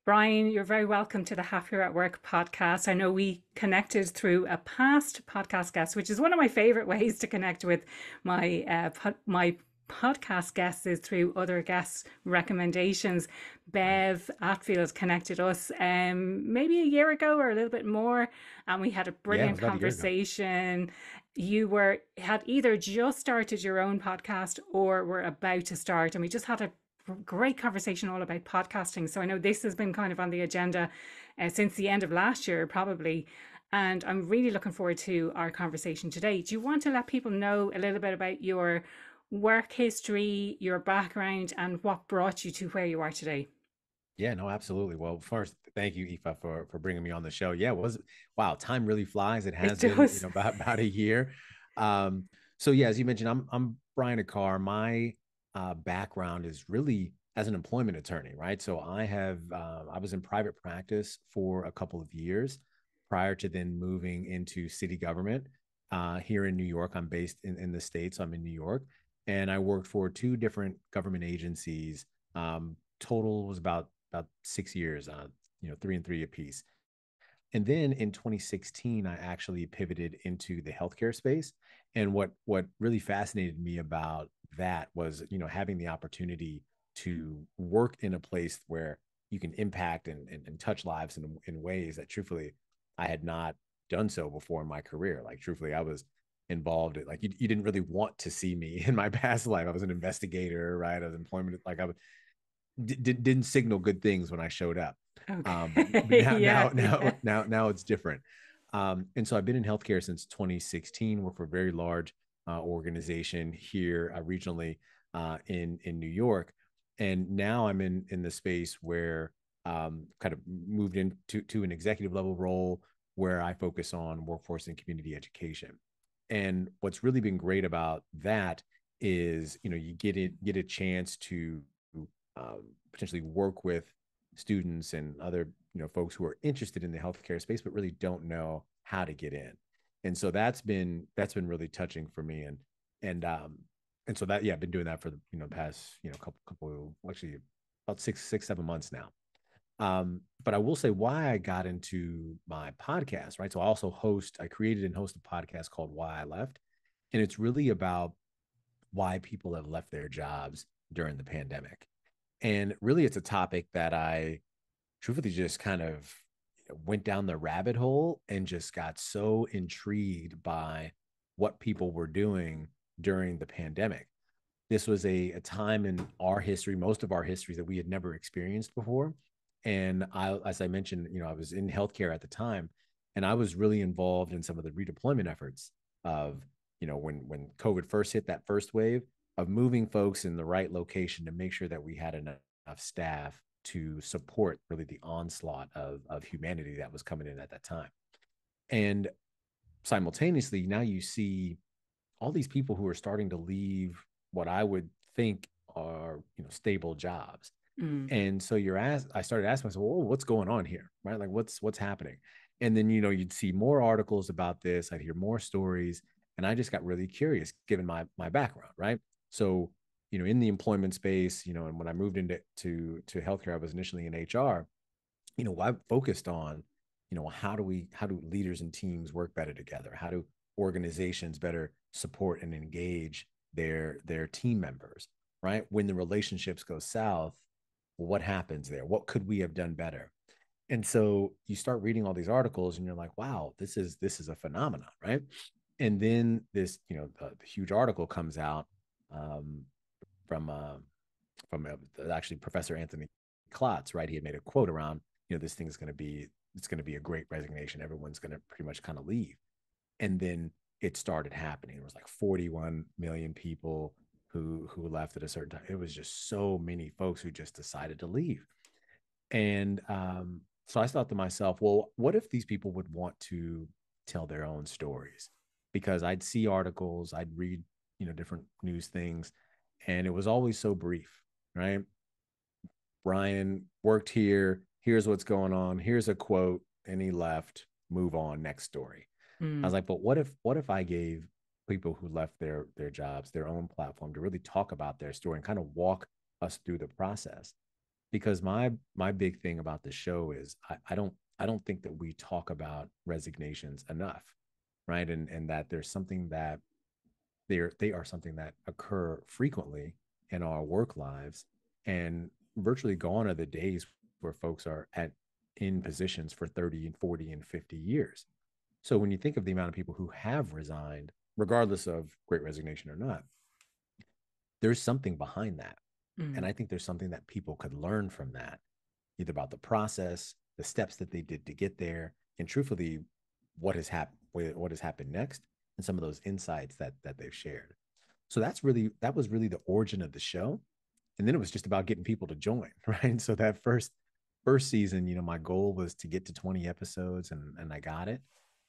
Brian, you're very welcome to the Happier at Work podcast. I know we connected through a past podcast guest, which is one of my favorite ways to connect with my podcast guests is through other guest recommendations. Right. Bev Atfield connected us maybe a year ago or a little bit more, and we had a Yeah, it brilliant was about a year ago. conversation. You were had either just started your own podcast or were about to start, and we just had a great conversation all about podcasting. So I know this has been kind of on the agenda since the end of last year, probably. And I'm really looking forward to our conversation today. Do you want to let people know a little bit about your work history, your background, and what brought you to where you are today? Yeah, no, absolutely. Well, first, thank you, Aoife, for bringing me on the show. Yeah, it was wow, time really flies. It It has been, does. about a year. Um, so yeah, as you mentioned, I'm Brian Aquart. My background is really as an employment attorney, right? So I was in private practice for a couple of years prior to then moving into city government here in New York. I'm based in the States. So I'm in New York, and I worked for two different government agencies. Total was about 6 years, three and three apiece. And then in 2016, I actually pivoted into the healthcare space. And what really fascinated me about that was, having the opportunity to work in a place where you can impact and touch lives in ways that truthfully I had not done so before in my career. Like truthfully, I was involved. Like you didn't really want to see me in my past life. I was an investigator, right? I was employment, like didn't signal good things when I showed up. But Okay. Yeah. Yeah. now it's different. And so I've been in healthcare since 2016. Work for a very large organization here regionally in New York, and now I'm in the space where kind of moved into to an executive level role where I focus on workforce and community education. And what's really been great about that is you get a chance to potentially work with students and other folks who are interested in the healthcare space but really don't know how to get in. And so that's been really touching for me. And so that, yeah, I've been doing that for the past couple actually about 6 7 months now. But I will say why I got into my podcast, right? So I created and host a podcast called Why I Left, and it's really about why people have left their jobs during the pandemic. And really, it's a topic that I truthfully just kind of went down the rabbit hole and just got so intrigued by what people were doing during the pandemic. This was a time in our history, most of our histories, that we had never experienced before. And as I mentioned, I was in healthcare at the time, and I was really involved in some of the redeployment efforts of, when COVID first hit that first wave, of moving folks in the right location to make sure that we had enough staff to support really the onslaught of humanity that was coming in at that time. And simultaneously, now you see all these people who are starting to leave what I would think are stable jobs. Mm. And so I started asking myself, well, what's going on here, right? Like what's happening? And then you'd see more articles about this. I'd hear more stories, and I just got really curious, given my background, right? So in the employment space, and when I moved into to healthcare, I was initially in HR. I focused on, how do leaders and teams work better together? How do organizations better support and engage their team members, right? When the relationships go south, what happens there? What could we have done better? And so you start reading all these articles and you're like, wow, this is a phenomenon, right? And then this, the huge article comes out um, from actually Professor Anthony Klotz, right? He had made a quote around, this thing is going to be it's going to be a great resignation. Everyone's going to pretty much kind of leave. And then it started happening. It was like 41 million people who left at a certain time. It was just so many folks who just decided to leave. And so I thought to myself, well, what if these people would want to tell their own stories? Because I'd see articles, I'd read, different news things, and it was always so brief, right? Brian worked here. Here's what's going on. Here's a quote, and he left. Move on. Next story. I was Mm. like, but what if I gave people who left their jobs their own platform to really talk about their story and kind of walk us through the process? because my big thing about the show is I don't think that we talk about resignations enough, right? And that there's something that they are something that occur frequently in our work lives, and virtually gone are the days where folks are at in positions for 30 and 40 and 50 years. So when you think of the amount of people who have resigned, regardless of great resignation or not, there's something behind that. And Mm, I think there's something that people could learn from that, either about the process, the steps that they did to get there, and truthfully, what has happened next, and some of those insights that they've shared. So that was really the origin of the show. And then it was just about getting people to join, right? So that first season, my goal was to get to 20 episodes, and I got it.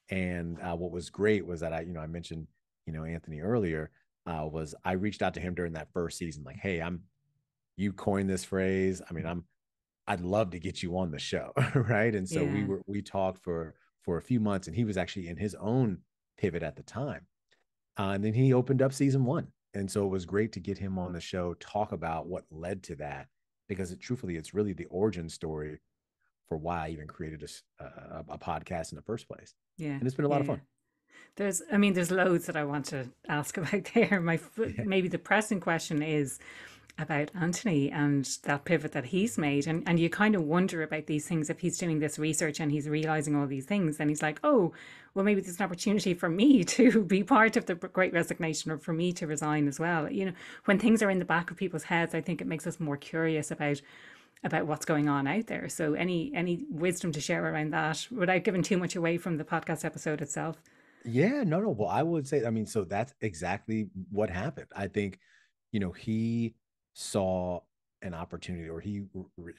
And what was great was that I mentioned, Anthony earlier, was I reached out to him during that first season, like, hey, you coined this phrase. I mean, I'd love to get you on the show, right? And so yeah. we talked for a few months, and he was actually in his own pivot at the time. And then he opened up season one. And so it was great to get him on the show, talk about what led to that, because truthfully, it's really the origin story for why I even created a podcast in the first place. Yeah. And it's been a lot Yeah. of Yeah. fun. I mean, there's loads that I want to ask about there. Yeah. Maybe the pressing question is about Anthony and that pivot that he's made. And you kind of wonder about these things. If he's doing this research and he's realizing all these things, then he's like, oh, well, maybe there's an opportunity for me to be part of the great resignation, or for me to resign as well. When things are in the back of people's heads, I think it makes us more curious about what's going on out there. So any wisdom to share around that without giving too much away from the podcast episode itself? Yeah, no, no. Well, I would say, I mean, so that's exactly what happened. I think, he saw an opportunity, or he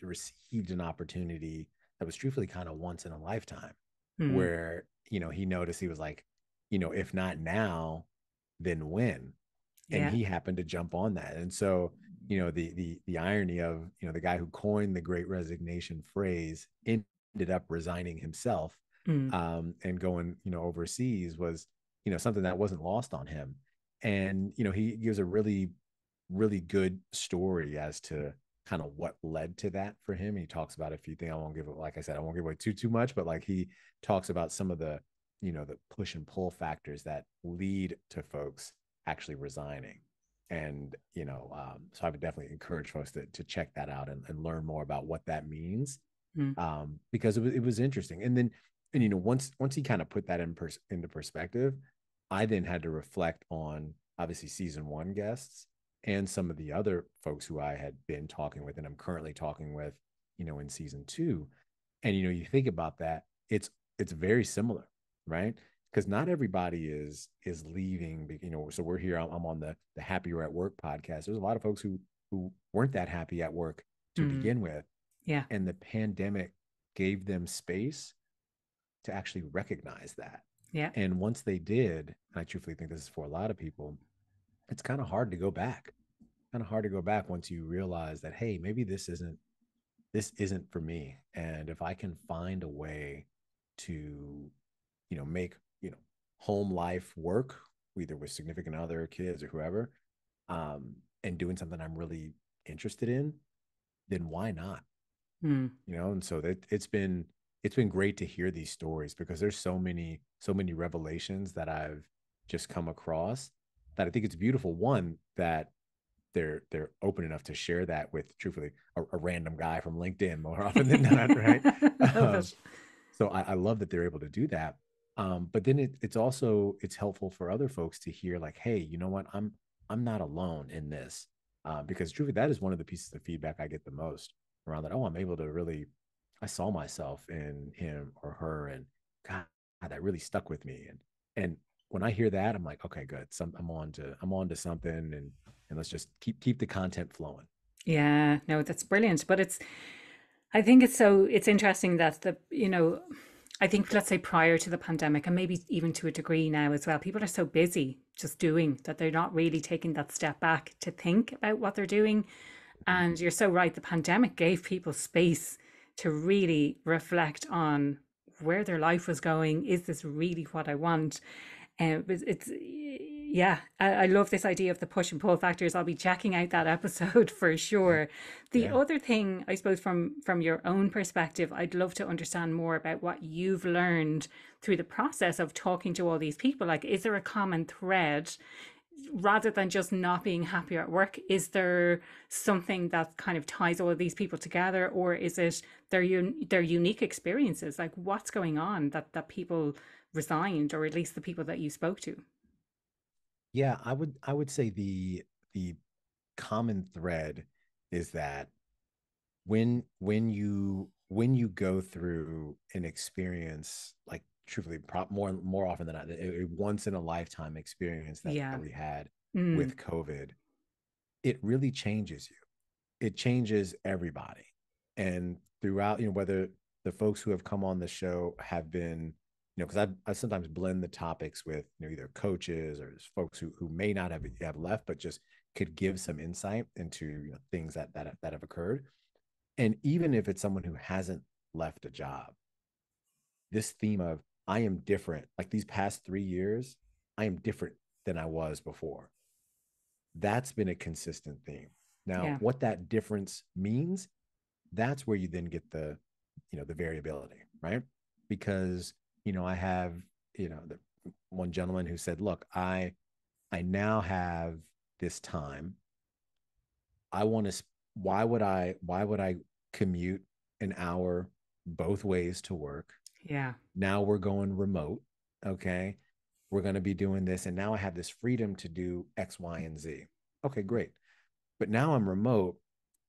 received an opportunity that was truthfully kind of once in a lifetime, Mm, where, he noticed, he was like, if not now, then when? And yeah. he happened to jump on that. And so, the irony of, the guy who coined the great resignation phrase ended up resigning himself, Mm, and going, overseas, was, something that wasn't lost on him. And, he gives a really, really good story as to kind of what led to that for him. He talks about a few things. I won't give it, like I said, I won't give away too much, but like he talks about some of the, the push and pull factors that lead to folks actually resigning. And, so I would definitely encourage folks to check that out, and learn more about what that means, mm, because it was interesting. And then, and once he kind of put that into perspective, I then had to reflect on, obviously, season one guests, and some of the other folks who I had been talking with, and I'm currently talking with, in season two. And you think about that, it's very similar, right? Because not everybody is leaving. So we're here. I'm on the Happier at Work podcast. There's a lot of folks who weren't that happy at work to mm, begin with, yeah. and the pandemic gave them space to actually recognize that. Yeah. And once they did, and I truthfully think this is for a lot of people, it's kind of hard to go back. Kind of hard to go back once you realize that, hey, maybe this isn't for me. And if I can find a way to, make, home life work, either with significant other, kids, or whoever, and doing something I'm really interested in, then why not? Mm, And so that it's been great to hear these stories, because there's so many revelations that I've just come across, that I think it's beautiful, one, that they're open enough to share that with, truthfully, a random guy from LinkedIn more often than not, right? love um, it. so I love that they're able to do that. But then it's helpful for other folks to hear, like, hey, you know what, I'm not alone in this, because truthfully, that is one of the pieces of feedback I get the most around that. Oh, I'm able to really, I saw myself in him or her, and God, that really stuck with me. And when I hear that, I'm like, okay, good. I'm on to something, and let's just keep the content flowing. Yeah, no, that's brilliant. But I think it's interesting that I think, let's say, prior to the pandemic, and maybe even to a degree now as well, people are so busy just doing that they're not really taking that step back to think about what they're doing. Mhm. And you're so right, the pandemic gave people space to really reflect on where their life was going. Is this really what I want? It's Yeah, I love this idea of the push and pull factors. I'll be checking out that episode for Yeah. sure. The Yeah. other thing, I suppose, from your own perspective, I'd love to understand more about what you've learned through the process of talking to all these people. Like, is there a common thread rather than just not being happy at work? Is there something that kind of ties all of these people together, or is it their unique experiences? Like, what's going on that people resigned, or at least the people that you spoke to? Yeah, I would say the common thread is that when you go through an experience like truthfully more often than not a once in a lifetime experience that Yeah. we had Mm, with COVID, it really changes you. It changes everybody. And throughout, whether the folks who have come on the show have been, because I sometimes blend the topics with, either coaches or folks who may not have left, but just could give some insight into, things that have occurred. And even if it's someone who hasn't left a job, this theme of I am different, like these past 3 years, I am different than I was before. That's been a consistent theme. Now, yeah. what that difference means, that's where you then get the variability, right? Because, I have, the one gentleman who said, look, I now have this time. I want to, why would I commute an hour both ways to work? Yeah. Now we're going remote. Okay. We're going to be doing this. And now I have this freedom to do X, Y, and Z. Okay, great. But now I'm remote.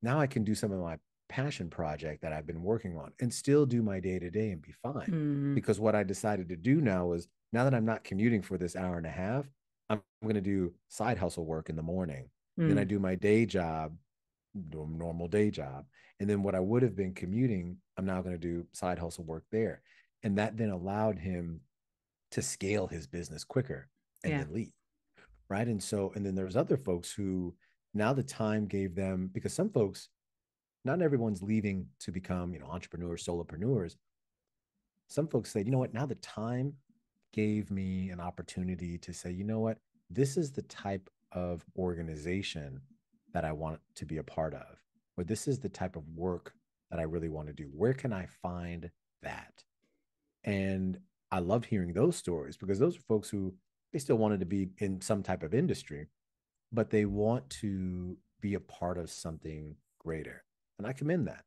Now I can do some of my passion project that I've been working on and still do my day to day and be fine. Mm, Because what I decided to do now is now that I'm not commuting for this hour and a half, I'm going to do side hustle work in the morning. Then I mm, do my day job, do a normal day job. And then what I would have been commuting, I'm now going to do side hustle work there. And that then allowed him to scale his business quicker and yeah. then leave. Right. And then there's other folks who now the time gave them, because some folks, not everyone's leaving to become, entrepreneurs, solopreneurs. Some folks say, now the time gave me an opportunity to say, this is the type of organization that I want to be a part of, or this is the type of work that I really want to do. Where can I find that? And I love hearing those stories because those are folks who they still wanted to be in some type of industry, but they want to be a part of something greater. And I commend that.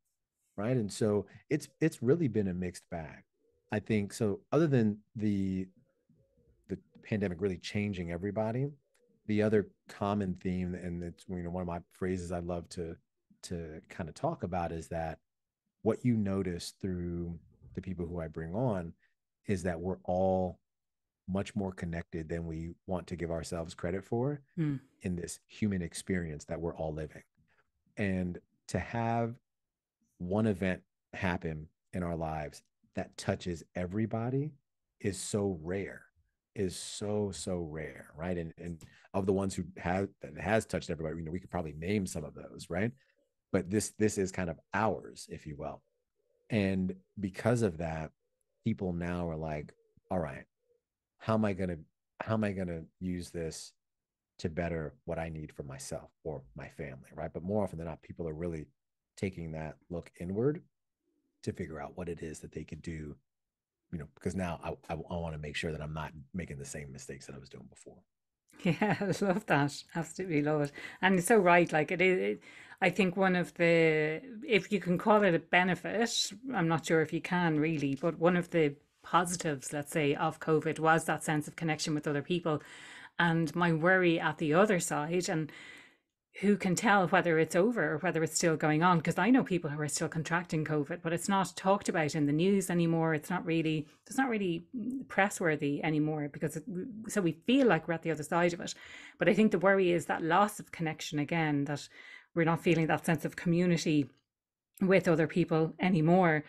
Right. And so it's really been a mixed bag. I think so. Other than the pandemic really changing everybody, the other common theme, and it's one of my phrases I love to kind of talk about is that what you notice through the people who I bring on is that we're all much more connected than we want to give ourselves credit for Mm, in this human experience that we're all living. And to have one event happen in our lives that touches everybody is so rare, is so rare, right? And of the ones who have that has touched everybody, we could probably name some of those, right? But this is kind of ours, if you will. And because of that, people now are like, all right, how am I gonna how am I gonna use this to better what I need for myself or my family, right? But more often than not, people are really taking that look inward to figure out what it is that they could do, because now I want to make sure that I'm not making the same mistakes that I was doing before. yeah, I love that. Absolutely love it. And it's so right. Like it is, I think one of the, if you can call it a benefit, I'm not sure if you can really, but one of the positives, let's say, of COVID was that sense of connection with other people. And my worry at the other side, and who can tell whether it's over or whether it's still going on? Because I know people who are still contracting COVID, but it's not talked about in the news anymore. It's not really press worthy anymore because so we feel like we're at the other side of it. But I think the worry is that loss of connection again, that we're not feeling that sense of community with other people anymore.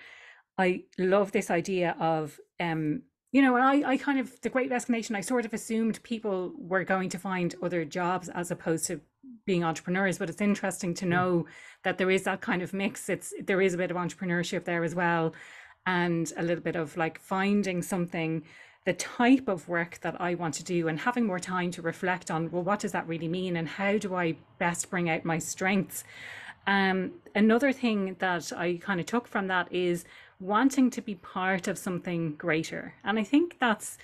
I love this idea of and I kind of the Great Resignation, I sort of assumed people were going to find other jobs as opposed to being entrepreneurs, but it's interesting to Yeah. know that there is that kind of mix. There is a bit of entrepreneurship there as well, and a little bit of like finding something the type of work that I want to do, and having more time to reflect on, well, what does that really mean and how do I best bring out my strengths? Another thing that I kind of took from that is wanting to be part of something greater. And I think that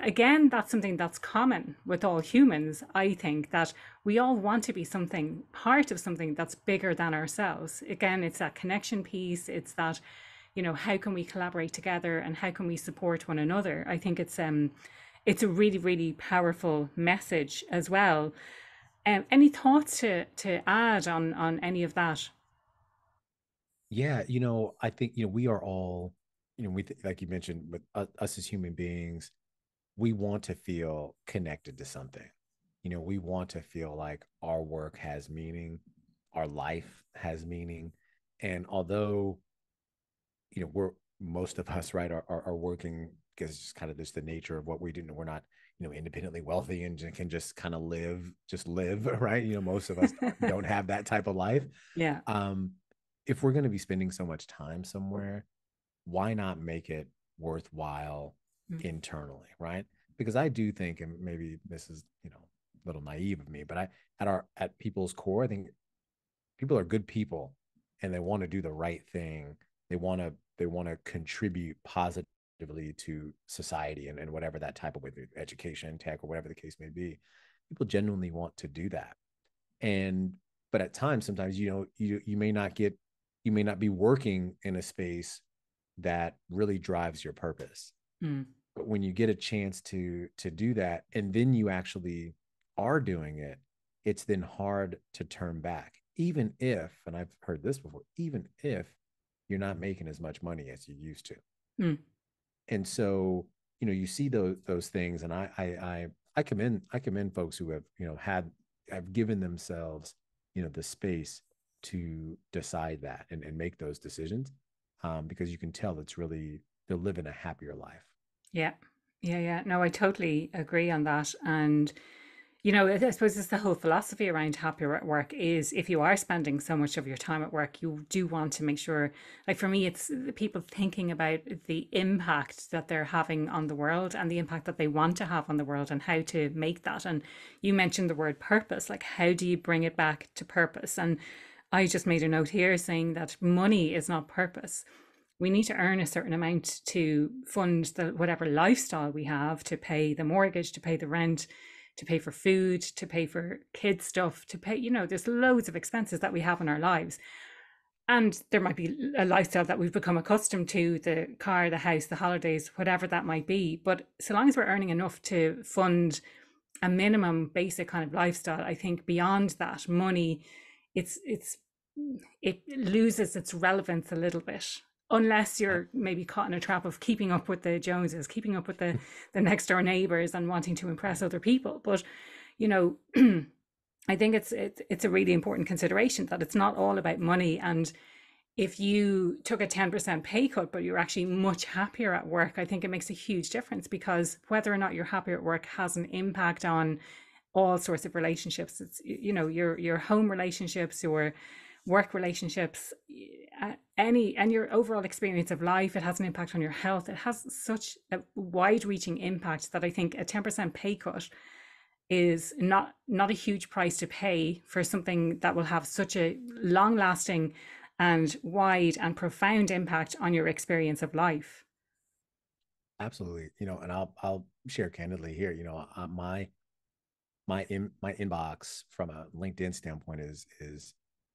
again, that's something that's common with all humans. I think that we all want to be something, part of something that's bigger than ourselves. Again, it's that connection piece. It's that, how can we collaborate together and how can we support one another? I think it's a really, really powerful message as well. Any thoughts to add on any of that? Yeah, I think, we are all, like you mentioned, with us as human beings, we want to feel connected to something. We want to feel like our work has meaning, our life has meaning. And although, we're most of us, right, are working because it's just kind of just the nature of what we do. We're not, independently wealthy and can just kind of live, right? Most of us don't have that type of life. Yeah. Um, if we're going to be spending so much time somewhere, why not make it worthwhile Mm. internally, right? Because I do think, and maybe this is, a little naive of me, but at people's core, I think people are good people and they want to do the right thing. They want to contribute positively to society and whatever that type of way, education, tech, or whatever the case may be. People genuinely want to do that. And but at times, sometimes, you may not be working in a space that really drives your purpose. Mm. But when you get a chance to do that, and then you actually are doing it, it's then hard to turn back, even if, and I've heard this before, even if you're not making as much money as you used to. Mm. And so, you see those things, and I commend folks who have given themselves, the space to decide that and make those decisions, because you can tell it's really, they're living a happier life. Yeah. Yeah, yeah. No, I totally agree on that. And, I suppose it's the whole philosophy around happier at work is if you are spending so much of your time at work, you do want to make sure, like for me, it's the people thinking about the impact that they're having on the world and the impact that they want to have on the world and how to make that. And you mentioned the word purpose, like how do you bring it back to purpose? And I just made a note here saying that money is not purpose. We need to earn a certain amount to fund the whatever lifestyle we have, to pay the mortgage, to pay the rent, to pay for food, to pay for kids stuff, to pay, there's loads of expenses that we have in our lives. And there might be a lifestyle that we've become accustomed to, the car, the house, the holidays, whatever that might be. But so long as we're earning enough to fund a minimum basic kind of lifestyle, I think beyond that money, it's it loses its relevance a little bit. Unless you're maybe caught in a trap of keeping up with the Joneses, keeping up with the next door neighbors and wanting to impress other people. But, you know, I think it's a really important consideration that it's not all about money. And if you took a 10% pay cut, but you're actually much happier at work, I think it makes a huge difference because whether or not you're happier at work has an impact on all sorts of relationships. It's, your home relationships, your work relationships, and your overall experience of life. It has an impact on your health. It has such a wide reaching impact that I think a 10% pay cut is not a huge price to pay for something that will have such a long lasting and wide and profound impact on your experience of life. Absolutely. And I'll share candidly here. My inbox from a LinkedIn standpoint is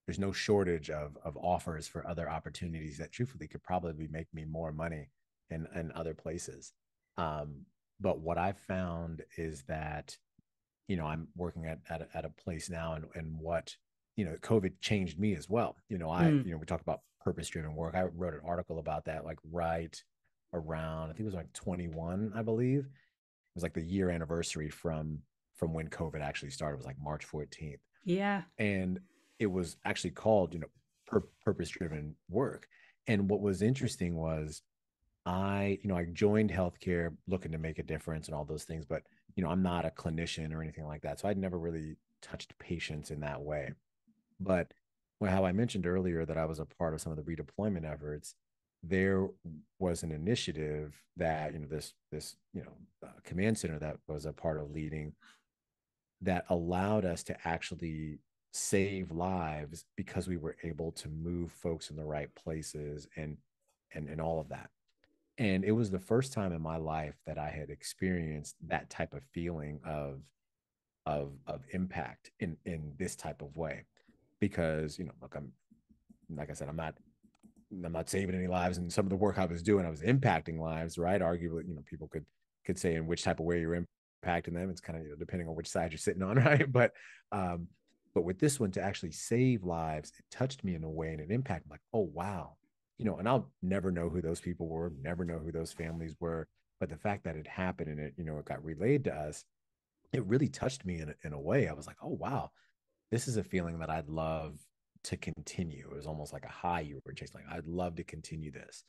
there's no shortage of offers for other opportunities that truthfully could probably make me more money in other places. But what I've found is that, I'm working at a place now, and what, COVID changed me as well. Mm. We talk about purpose driven work. I wrote an article about that, like right around, I think it was like 21, I believe. It was like the year anniversary from when COVID actually started. It was like March 14th. Yeah. And it was actually called, purpose driven work. And what was interesting was I joined healthcare looking to make a difference and all those things, but, I'm not a clinician or anything like that. So I'd never really touched patients in that way. But how I mentioned earlier that I was a part of some of the redeployment efforts, there was an initiative that, this command center that was a part of leading, that allowed us to actually save lives because we were able to move folks in the right places, and all of that. And it was the first time in my life that I had experienced that type of feeling of impact in this type of way. Because, look, I'm like I said, I'm not saving any lives, and some of the work I was doing, I was impacting lives, right? Arguably, people could say in which type of way you're impacting them. It's kind of, depending on which side you're sitting on, right? Um, but with this one, to actually save lives, it touched me in a way and it impacted, like, oh wow, and I'll never know who those people were, never know who those families were, but the fact that it happened and it got relayed to us, it really touched me in a way. I was like, oh wow, this is a feeling that I'd love to continue. It was almost like a high you were chasing. Like, I'd love to continue this.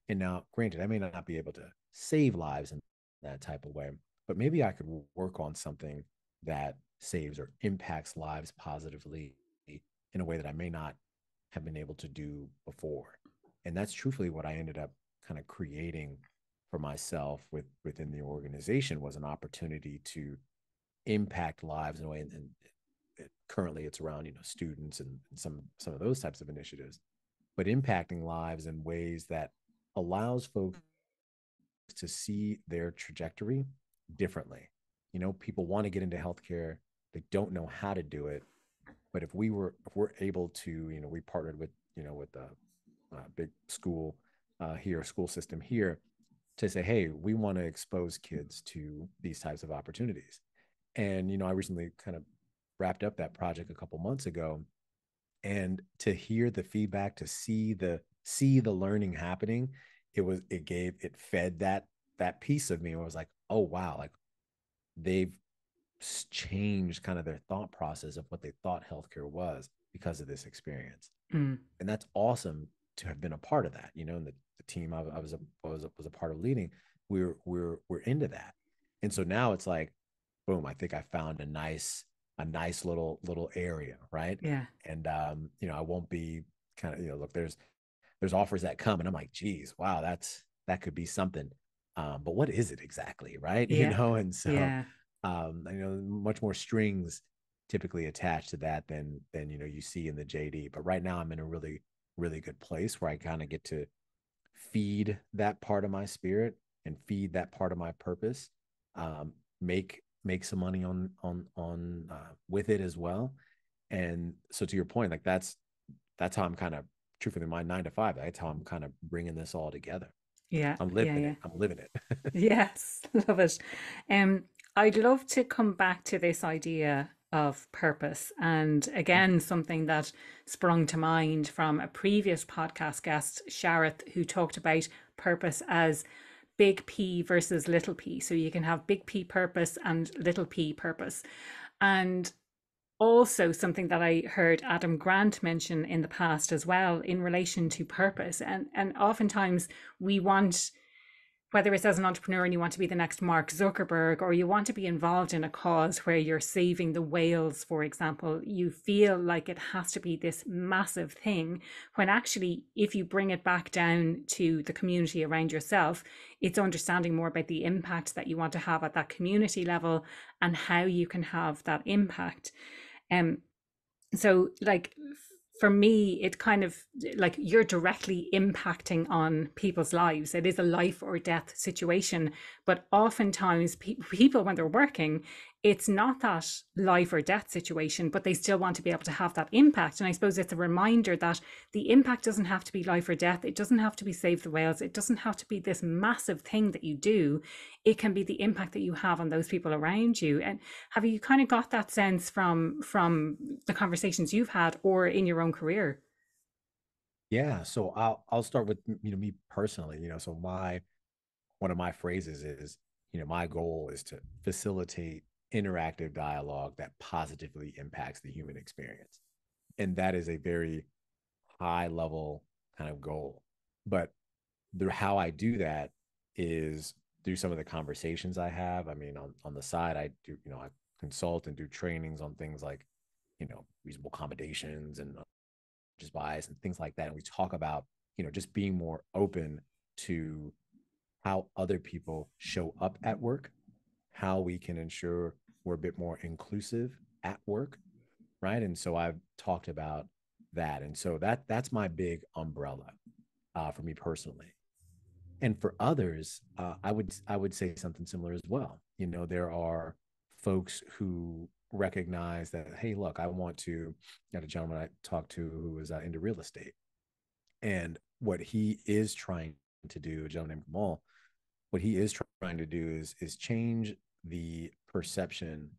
And now, granted, I may not be able to save lives in that type of way, but maybe I could work on something that saves or impacts lives positively in a way that I may not have been able to do before. And that's truthfully what I ended up kind of creating for myself within the organization, was an opportunity to impact lives in a way. And currently it's around, students and some of those types of initiatives, but impacting lives in ways that allows folks to see their trajectory differently. People want to get into healthcare, they don't know how to do it. But if we're able to, we partnered with a big school here, school system here, to say, hey, we want to expose kids to these types of opportunities. And I recently kind of wrapped up that project a couple months ago, and to hear the feedback, to see the learning happening, it fed that piece of me. Where I was like, oh wow, like, they've changed kind of their thought process of what they thought healthcare was because of this experience. Mm. And that's awesome to have been a part of that. And the team I was a part of leading, we're into that. And so now it's like, boom, I think I found a nice little area, right? Yeah. And I won't be kind of, look, there's offers that come and I'm like, geez, wow, that could be something. But what is it exactly, right? Yeah. And so Yeah. much more strings typically attached to that than you see in the JD. But right now I'm in a really, really good place where I kind of get to feed that part of my spirit and feed that part of my purpose, make some money on with it as well. And so, to your point, like, that's how I'm kind of, truthfully, my 9 to 5, that's how I'm kind of bringing this all together. Yeah. I'm Yeah. living Yeah. it. I'm living it. Yes, love it. Um, I'd love to come back to this idea of purpose. And again, something that sprung to mind from a previous podcast guest, Shareth, who talked about purpose as big P versus little p. So you can have big P purpose and little p purpose. And also something that I heard Adam Grant mention in the past as well in relation to purpose. And oftentimes we want, whether it's as an entrepreneur and you want to be the next Mark Zuckerberg, or you want to be involved in a cause where you're saving the whales, for example, you feel like it has to be this massive thing, when actually, if you bring it back down to the community around yourself, it's understanding more about the impact that you want to have at that community level and how you can have that impact. Um, so like, for me, it kind of, like, you're directly impacting on people's lives. It is a life or death situation, but oftentimes people, when they're working, it's not that life or death situation, but they still want to be able to have that impact. And I suppose it's a reminder that the impact doesn't have to be life or death. It doesn't have to be save the whales. It doesn't have to be this massive thing that you do. It can be the impact that you have on those people around you. And have you kind of got that sense from the conversations you've had or in your own career? Yeah. So I'll start with, me personally. So my one of my phrases is, my goal is to facilitate interactive dialogue that positively impacts the human experience. And that is a very high level kind of goal. But how I do that is through some of the conversations I have. I mean, on the side, I do, I consult and do trainings on things like, reasonable accommodations and just bias and things like that. And we talk about just being more open to how other people show up at work, how we can ensure we're a bit more inclusive at work, right? And so I've talked about that, and so that's my big umbrella for me personally. And for others, I would say something similar as well. There are folks who recognize that, hey, look, I want to. Got a gentleman I talked to who was into real estate, and what he is trying to do, a gentleman named Kamal, what he is trying to do is change the perception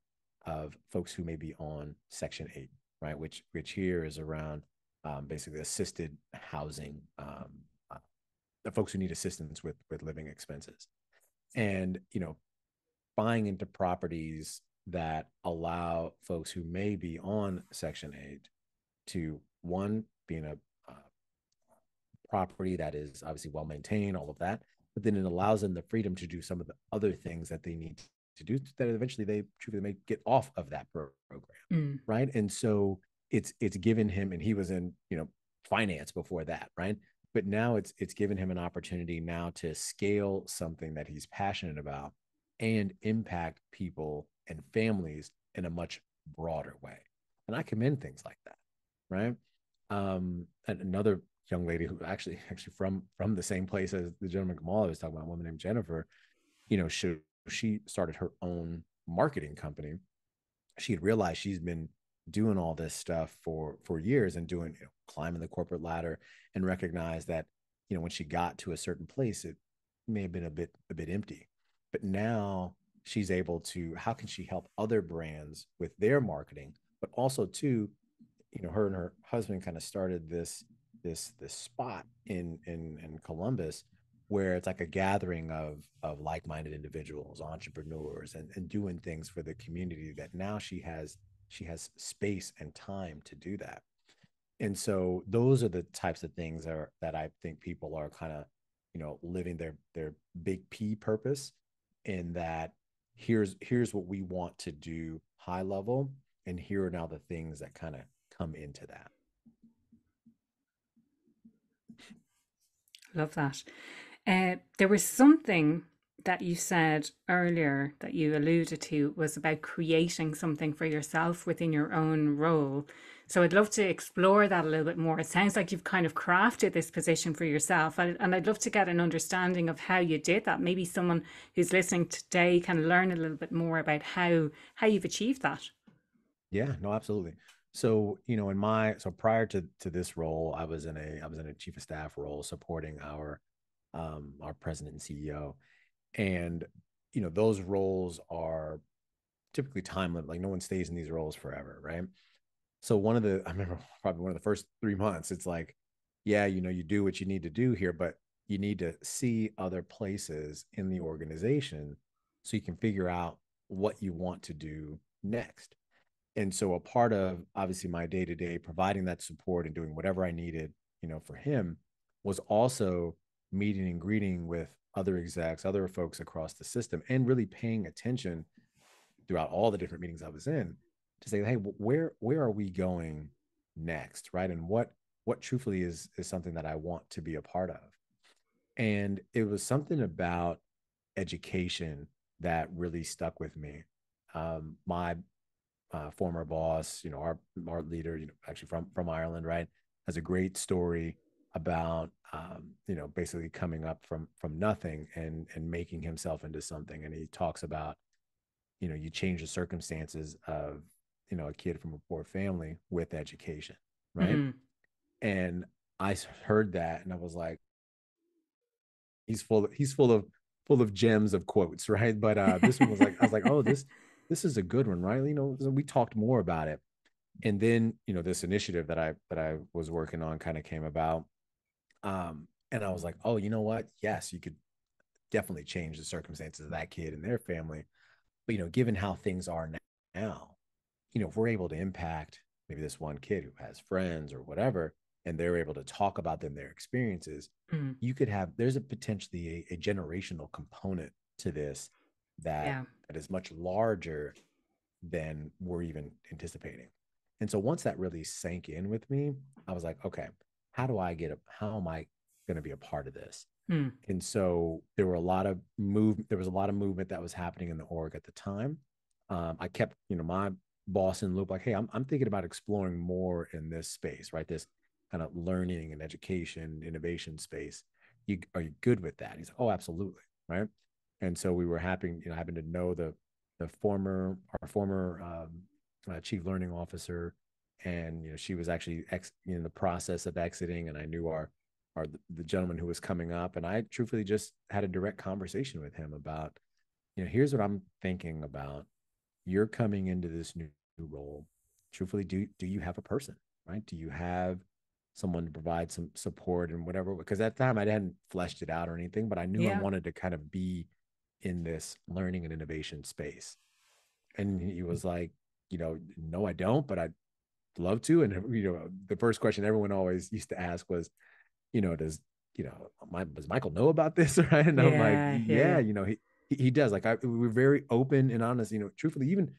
of folks who may be on Section 8, right? Which here is around basically assisted housing, uh, the folks who need assistance with living expenses, and buying into properties that allow folks who may be on Section 8 to, one, be in a property that is obviously well maintained, all of that, but then it allows them the freedom to do some of the other things that they need to do that eventually they truly may get off of that program, Mm. right? And so it's given him, and he was in finance before that, right? But now it's given him an opportunity now to scale something that he's passionate about and impact people and families in a much broader way. And I commend things like that, right? And another young lady who actually from the same place as the gentleman Kamal I was talking about, a woman named Jennifer, she started her own marketing company. She had realized she's been doing all this stuff for years and doing, climbing the corporate ladder, and recognized that, when she got to a certain place, it may have been a bit empty. But now she's able to, how can she help other brands with their marketing, but also too, her and her husband kind of started this spot in Columbus where it's like a gathering of like-minded individuals, entrepreneurs, and doing things for the community, that now she has space and time to do that. And so those are the types of things that I think people are kind of, living their big P purpose, in that here's what we want to do high level, and here are now the things that kind of come into that. Love that. There was something that you said earlier that you alluded to was about creating something for yourself within your own role. So I'd love to explore that a little bit more. It sounds like you've kind of crafted this position for yourself, and I'd love to get an understanding of how you did that. Maybe someone who's listening today can learn a little bit more about how you've achieved that. Yeah, no, absolutely. So, so prior to this role, I was in a chief of staff role supporting our president and CEO. And, those roles are typically time limit. Like, no one stays in these roles forever, right? So I remember probably one of the first 3 months, it's like, yeah, you do what you need to do here, but you need to see other places in the organization so you can figure out what you want to do next. And so a part of obviously my day to day providing that support and doing whatever I needed, for him, was also meeting and greeting with other execs, other folks across the system, and really paying attention throughout all the different meetings I was in to say, hey, where are we going next, right? And what truthfully is something that I want to be a part of. And it was something about education that really stuck with me. My former boss, our leader, actually from Ireland, right, has a great story about basically coming up from nothing and making himself into something. And he talks about, you change the circumstances of a kid from a poor family with education, right? Mm. And I heard that and I was like, he's full of gems of quotes, right? But this one was like, I was like, oh, this is a good one, right? We talked more about it. And then, this initiative that I was working on kind of came about. And I was like, oh, you know what? Yes, you could definitely change the circumstances of that kid and their family. But, given how things are now, if we're able to impact maybe this one kid who has friends or whatever, and they're able to talk about them, their experiences, Mm. there's a potentially a generational component to this that Yeah. that is much larger than we're even anticipating. And so once that really sank in with me, I was like, okay, how am I going to be a part of this. Mm. And so there was a lot of movement that was happening in the org at the time. I kept, my boss in the loop, like, hey, I'm thinking about exploring more in this space, right? This kind of learning and education, innovation space. Are you good with that? He's like, oh, absolutely. Right. And so we were happy, happened to know our former chief learning officer, and she was actually in the process of exiting, and I knew the gentleman who was coming up, and I truthfully just had a direct conversation with him about, here's what I'm thinking about. You're coming into this new role. Truthfully, do you have a person, right? Do you have someone to provide some support and whatever? Because at the time I hadn't fleshed it out or anything, but I knew I Yeah. wanted to kind of be in this learning and innovation space. And he was like, no, I don't, but I'd love to. And the first question everyone always used to ask was, does does Michael know about this? Right. And I'm like, Yeah. Yeah. yeah, Yeah. he does. Like, we're very open and honest, truthfully. Even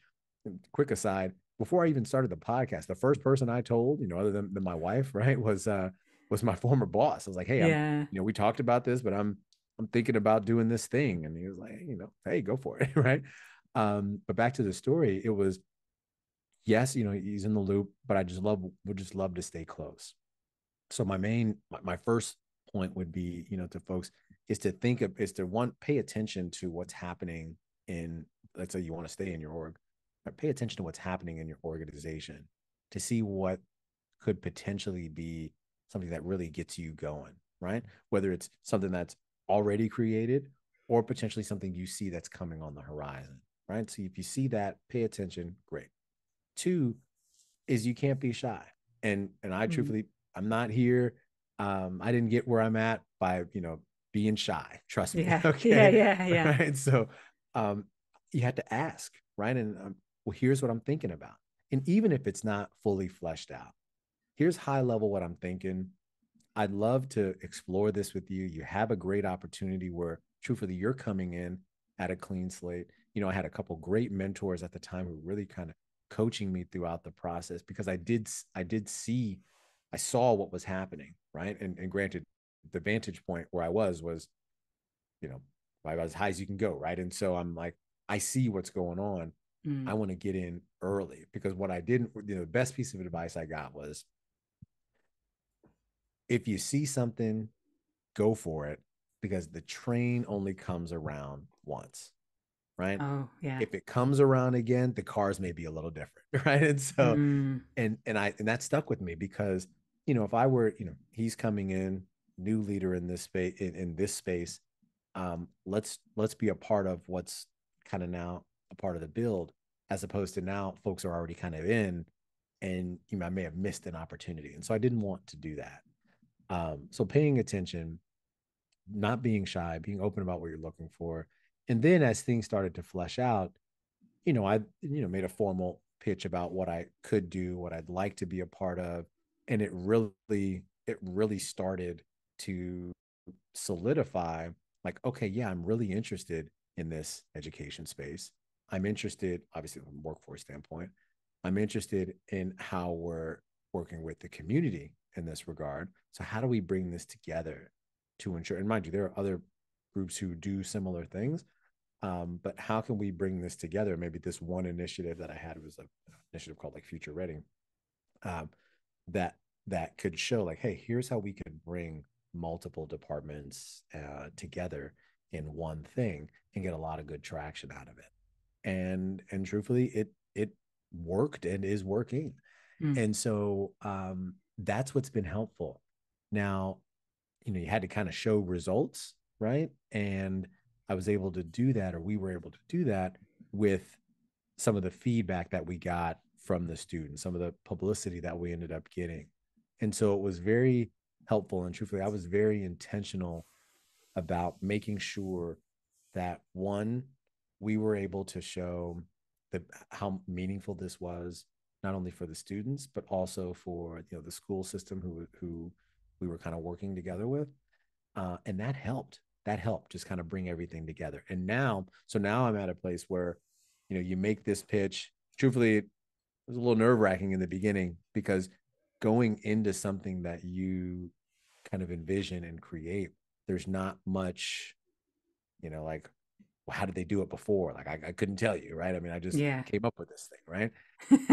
quick aside, before I even started the podcast, the first person I told, other than my wife, right, was my former boss. I was like, hey, Yeah. we talked about this, but I'm thinking about doing this thing. And he was like, hey, go for it. Right. But back to the story, it was, yes, he's in the loop, but would just love to stay close. So my first point would be, to folks, is to one, pay attention to what's happening in, let's say you want to stay in your org, but pay attention to what's happening in your organization to see what could potentially be something that really gets you going, right? Whether it's something that's already created or potentially something you see that's coming on the horizon, right? So if you see that, pay attention, great. Two is you can't be shy. And I Mm. truthfully, I'm not here. I didn't get where I'm at by, being shy. Trust me. Yeah. Yeah. Okay. Yeah. Yeah. Right. So um, you have to ask, right? And well, here's what I'm thinking about. And even if it's not fully fleshed out, here's high level what I'm thinking. I'd love to explore this with you. You have a great opportunity where, truthfully, you're coming in at a clean slate. I had a couple great mentors at the time who really kind of coaching me throughout the process, because I saw what was happening, right? And granted, the vantage point where I was, you know, about as high as you can go, right? And so I'm like, I see what's going on. Mm. I want to get in early, because what I didn't, the best piece of advice I got was, if you see something, go for it, because the train only comes around once, right? Oh, yeah. If it comes around again, the cars may be a little different, right? And so, Mm. and that stuck with me, because if I were, he's coming in, new leader in this space, in this space, let's be a part of what's kind of now a part of the build, as opposed to now folks are already kind of in, and I may have missed an opportunity, and so I didn't want to do that. So paying attention, not being shy, being open about what you're looking for. And then as things started to flesh out, I made a formal pitch about what I could do, what I'd like to be a part of, and it really started to solidify, like, okay, yeah, I'm really interested in this education space. I'm interested, obviously, from a workforce standpoint. I'm interested in how we're working with the community in this regard. So how do we bring this together to ensure, and mind you, there are other groups who do similar things, but how can we bring this together? Maybe this one initiative that I had was an initiative called like Future Ready, um, that that could show, like, hey, here's how we could bring multiple departments together in one thing and get a lot of good traction out of it. And truthfully, it worked and is working. Mm. And so that's what's been helpful. Now, you had to kind of show results, right? And I was able to do that, or we were able to do that with some of the feedback that we got from the students, some of the publicity that we ended up getting. And so it was very helpful. And truthfully, I was very intentional about making sure that, one, we were able to show how meaningful this was, not only for the students, but also for the school system who we were kind of working together with, and that helped. That helped just kind of bring everything together. And now I'm at a place where, you make this pitch. Truthfully, it was a little nerve wracking in the beginning, because going into something that you kind of envision and create, there's not much, like, well, how did they do it before? Like, I couldn't tell you, right? I mean, I just Yeah. came up with this thing, right?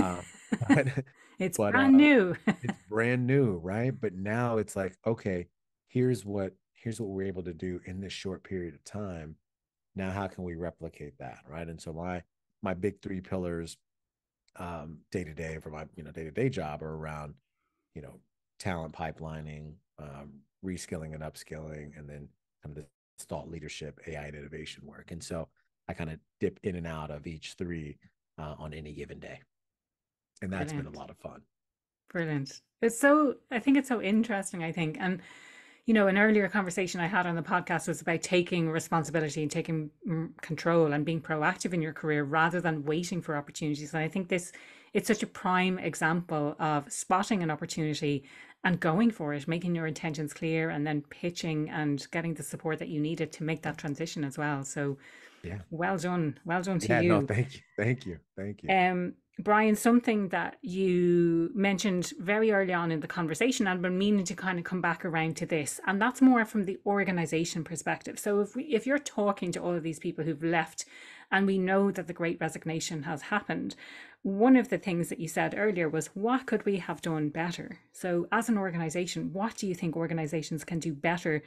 Um, but It's but brand new. it's brand new, right? But now it's like, okay, here's what we're able to do in this short period of time. Now, how can we replicate that, right? And so my big three pillars, day to day for my day to day job are around you know talent pipelining, reskilling and upskilling, and then kind of the thought leadership, AI and innovation work. And so I kind of dip in and out of each three on any given day, and that's been a Brilliant. lot of fun. Brilliant. I think it's so interesting, I think. And, an earlier conversation I had on the podcast was about taking responsibility and taking control and being proactive in your career rather than waiting for opportunities. And I think it's such a prime example of spotting an opportunity and going for it, making your intentions clear and then pitching and getting the support that you needed to make that transition as well. So Yeah. well done. Well done to Yeah. No, you. thank you. Thank you. Thank you. Brian, something that you mentioned very early on in the conversation, and I've been meaning to kind of come back around to this, and that's more from the organization perspective. So if you're talking to all of these people who've left, and we know that the Great Resignation has happened, one of the things that you said earlier was, what could we have done better? So as an organization, what do you think organizations can do better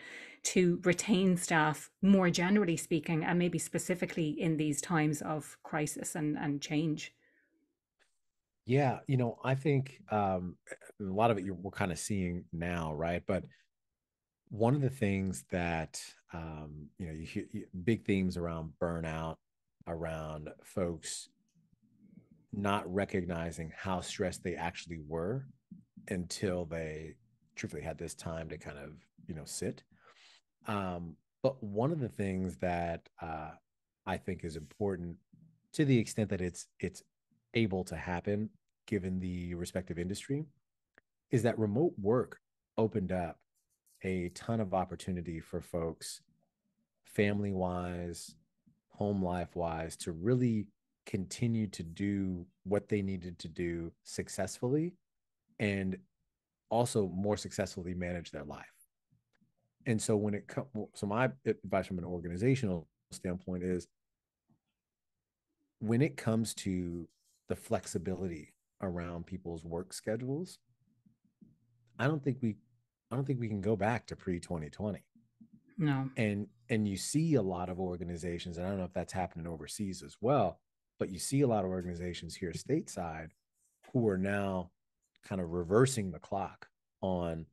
to retain staff, more generally speaking, and maybe specifically in these times of crisis and change? Yeah, I think a lot of it we're kind of seeing now, right? But one of the things that you hear big themes around burnout, around folks not recognizing how stressed they actually were until they truthfully had this time to kind of sit. But one of the things that I think is important, to the extent that it's able to happen given the respective industry, is that remote work opened up a ton of opportunity for folks, family wise, home life wise, to really continue to do what they needed to do successfully, and also more successfully manage their life. And so when it comes, so my advice from an organizational standpoint is, when it comes to the flexibility around people's work schedules, I don't think we I don't think we can go back to pre 2020. No. And you see a lot of organizations, and I don't know if that's happening overseas as well, but you see a lot of organizations here stateside who are now kind of reversing the clock on,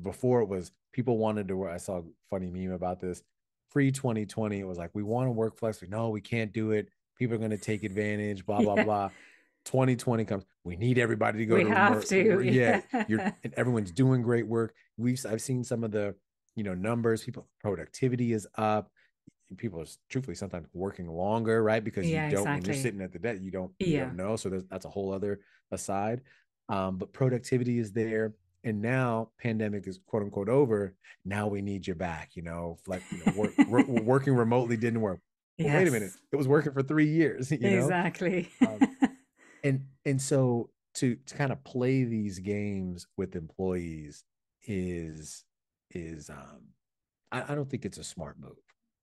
before it was people wanted to work. I saw a funny meme about this. Pre 2020, it was like, we want to work flexibly. No, we can't do it. People are going to take advantage, blah, blah, Yeah. blah. 2020 comes, we need everybody to go We to have remote. to. Yeah, you're Yeah. and everyone's doing great work. I've seen some of the numbers. People productivity is up. People are truthfully sometimes working longer, right? Because you Yeah, don't, when you're exactly. sitting at the desk, you don't Yeah. know. So that's a whole other aside. But productivity is there. And now pandemic is quote unquote over. Now we need you back. Working remotely didn't work. Well, wait a minute. Yes, It was working for 3 years. exactly. Um, and so to kind of play these games with employees is I don't think it's a smart move,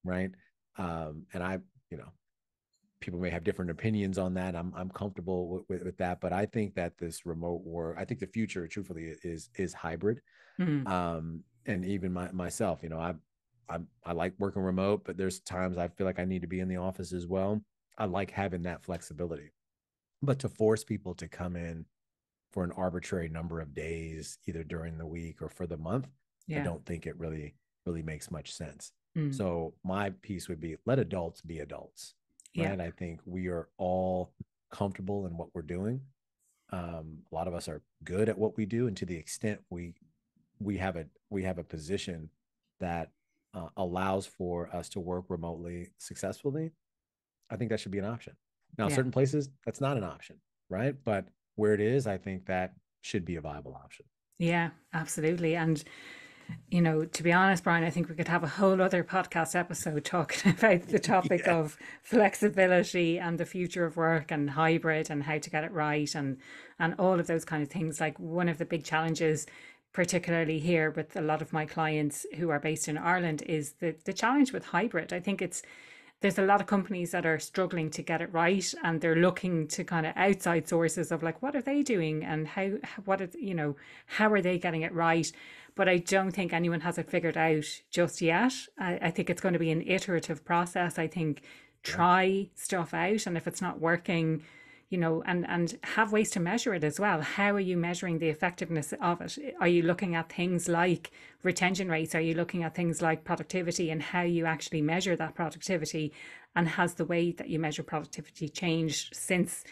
right? And you know, people may have different opinions on that. I'm comfortable with that, but I think that this remote work, I think the future, truthfully, is hybrid. Mm, And even myself, I like working remote, but there's times I feel like I need to be in the office as well. I like having that flexibility, but to force people to come in for an arbitrary number of days, either during the week or for the month, I yeah. don't think it really makes much sense. Mm, So my piece would be, let adults be adults, yeah. right? I think we are all comfortable in what we're doing. A lot of us are good at what we do, and to the extent we have a position that allows for us to work remotely successfully, I think that should be an option. Now, Yeah. certain places that's not an option, right? But where it is, I think that should be a viable option. Yeah, absolutely. And, to be honest, Brian, I think we could have a whole other podcast episode talking about the topic Yeah. of flexibility and the future of work and hybrid and how to get it right and all of those kind of things. Like one of the big challenges particularly here with a lot of my clients who are based in Ireland, is the challenge with hybrid. I think there's a lot of companies that are struggling to get it right, and they're looking to kind of outside sources of like, what are they doing and what is, how are they getting it right? But I don't think anyone has it figured out just yet. I think it's going to be an iterative process. I think Yeah, try stuff out, and if it's not working, and have ways to measure it as well. How are you measuring the effectiveness of it? Are you looking at things like retention rates? Are you looking at things like productivity and how you actually measure that productivity? And has the way that you measure productivity changed since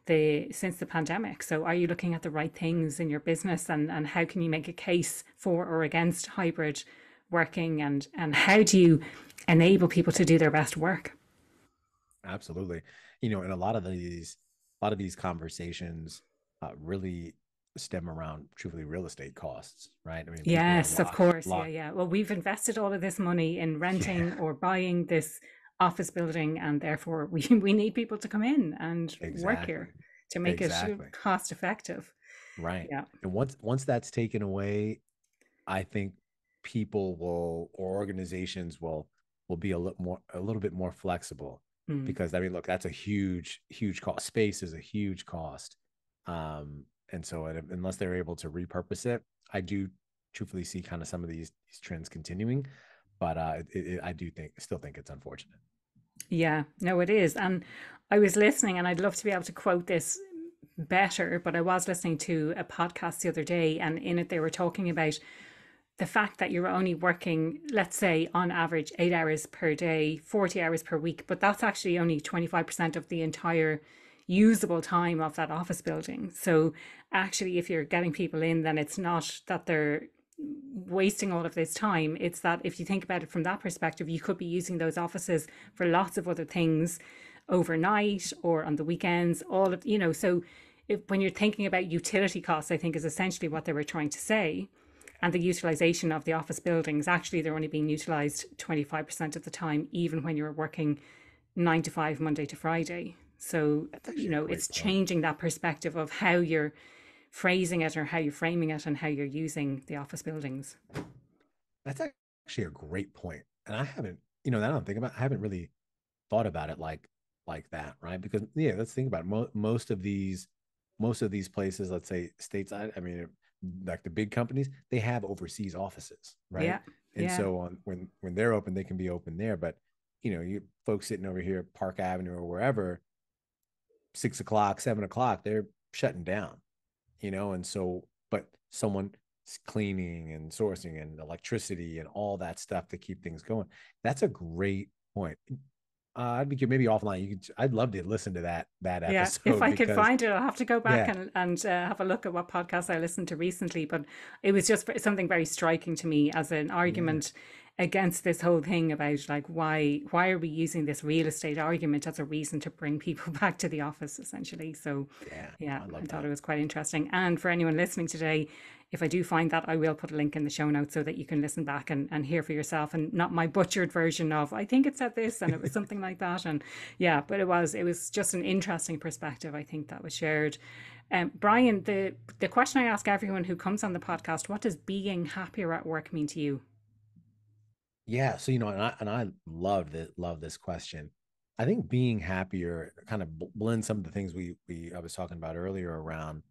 the pandemic? So are you looking at the right things in your business, and how can you make a case for or against hybrid working, and how do you enable people to do their best work? absolutely. And a lot of these conversations really stem around truthfully real estate costs, right? I mean, people are Yes, of course. Yeah, locked. yeah. Well, we've invested all of this money in Yeah, renting or buying this office building, and therefore we need people to come in and work exactly. here to make it Exactly. cost effective. Right. Yeah. And once that's taken away, I think people will, or organizations will be a little bit more flexible, Mm. because I mean, look, that's a huge cost. Space is a huge cost. And so unless they're able to repurpose it, I do truthfully see kind of some of these trends continuing, but I do still think it's unfortunate. Yeah, no, it is. And I was listening, and I'd love to be able to quote this better, but I was listening to a podcast the other day, and in it they were talking about the fact that you're only working, let's say, on average 8 hours per day, 40 hours per week, but that's actually only 25% of the entire usable time of that office building. So actually, if you're getting people in, then it's not that they're wasting all of this time. It's that if you think about it from that perspective, you could be using those offices for lots of other things overnight or on the weekends, all of, so when you're thinking about utility costs, I think is essentially what they were trying to say. And the utilization of the office buildings, actually, they're only being utilized 25% of the time, even when you're working 9 to 5, Monday to Friday. So, That's actually a it's great point. changing that perspective of how you're phrasing it or how you're framing it and how you're using the office buildings. That's actually a great point. And I haven't, that I don't think about, I haven't really thought about it like that, right? Because yeah, let's think about it. Most of these places, let's say stateside, I mean, like the big companies, they have overseas offices, right? Yeah. And Yeah. so when they're open, they can be open there. But you folks sitting over here at Park Avenue or wherever, 6 o'clock, 7 o'clock, they're shutting down, and so, but someone cleaning and sourcing and electricity and all that stuff to keep things going. That's a great point. I'd be maybe offline. I'd love to listen to that Yeah, if episode I could because find it, I'll have to go back yeah, and have a look at what podcast I listened to recently. But it was just something very striking to me as an yeah, argument against this whole thing about like why are we using this real estate argument as a reason to bring people back to the office essentially. So yeah. yeah, I I love thought that. it was quite interesting. And for anyone listening today, if I do find that, I will put a link in the show notes so that you can listen back and hear for yourself, and not my butchered version of I think it said this and it was something like that. And yeah, but it was just an interesting perspective, I think, that was shared. Brian, the question I ask everyone who comes on the podcast: what does being happier at work mean to you? Yeah, so and I love this question. I think being happier kind of blends some of the things we I was talking about earlier around,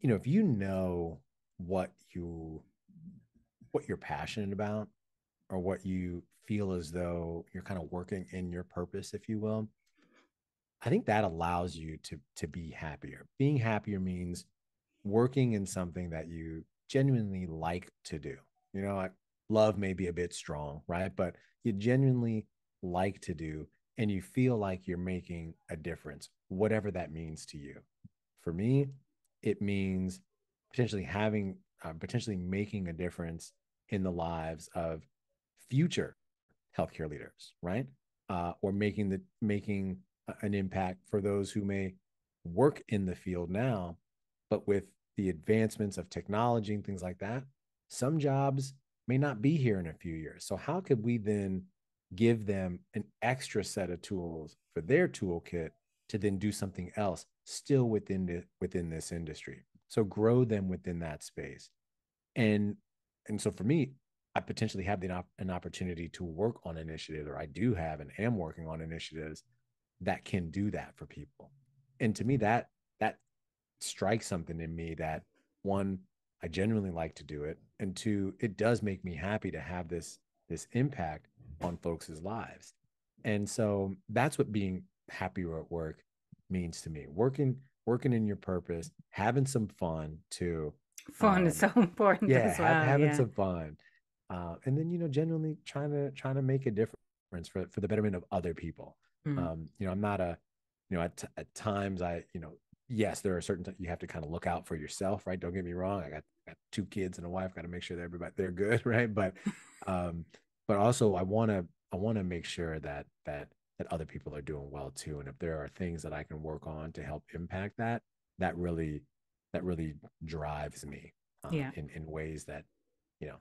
if you know what what you're passionate about, or what you feel as though you're kind of working in your purpose, if you will, I think that allows you to be happier. Being happier means working in something that you genuinely like to do. Like love may be a bit strong, right? But you genuinely like to do, and you feel like you're making a difference, whatever that means to you. For me, it means potentially making a difference in the lives of future healthcare leaders, right? Or making an impact for those who may work in the field now, but with the advancements of technology and things like that, some jobs may not be here in a few years. So how could we then give them an extra set of tools for their toolkit to then do something else still within this industry? So grow them within that space. And so for me, I potentially have an opportunity to work on initiatives, or I do have and am working on initiatives that can do that for people. And to me, that strikes something in me that, one, I genuinely like to do it, and two, it does make me happy to have this impact on folks' lives. And so that's what being happier at work means to me. Working in your purpose, having some fun too. Fun is Um, so important yeah, as well. having Yeah. some fun, and then genuinely trying to make a difference for the betterment of other people. Mm. I'm not a, at times I, yes, there are certain you have to kind of look out for yourself, right? Don't get me wrong. I got two kids and a wife. Got to make sure that they're good, right? Um, but also I want to make sure that other people are doing well too. And if there are things that I can work on to help impact that, that really that really drives me, Yeah. in ways that, you know,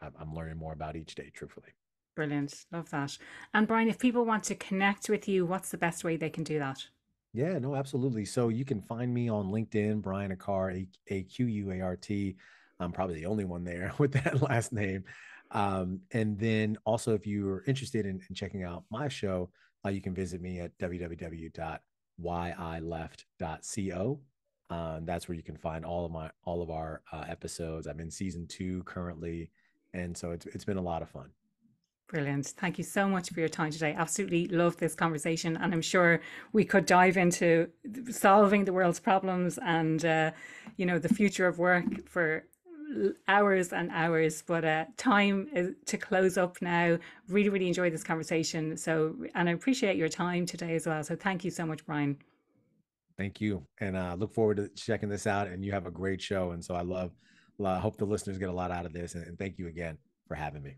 I'm learning more about each day, truthfully. Brilliant. Love that. And Brian, if people want to connect with you, what's the best way they can do that? Yeah, no, absolutely. So you can find me on LinkedIn, Brian Aquart, Aquart. I'm probably the only one there with that last name. And then also, if you're interested in checking out my show, you can visit me at www.whyileft.co. That's where you can find all of our episodes. I'm in season 2 currently, and so it's been a lot of fun. Brilliant. Thank you so much for your time today. Absolutely love this conversation. And I'm sure we could dive into solving the world's problems and, the future of work for hours and hours. But time is to close up now. Really, really enjoyed this conversation. And I appreciate your time today as well. So thank you so much, Brian. Thank you. And look forward to checking this out. And you have a great show. And so I hope the listeners get a lot out of this. And thank you again for having me.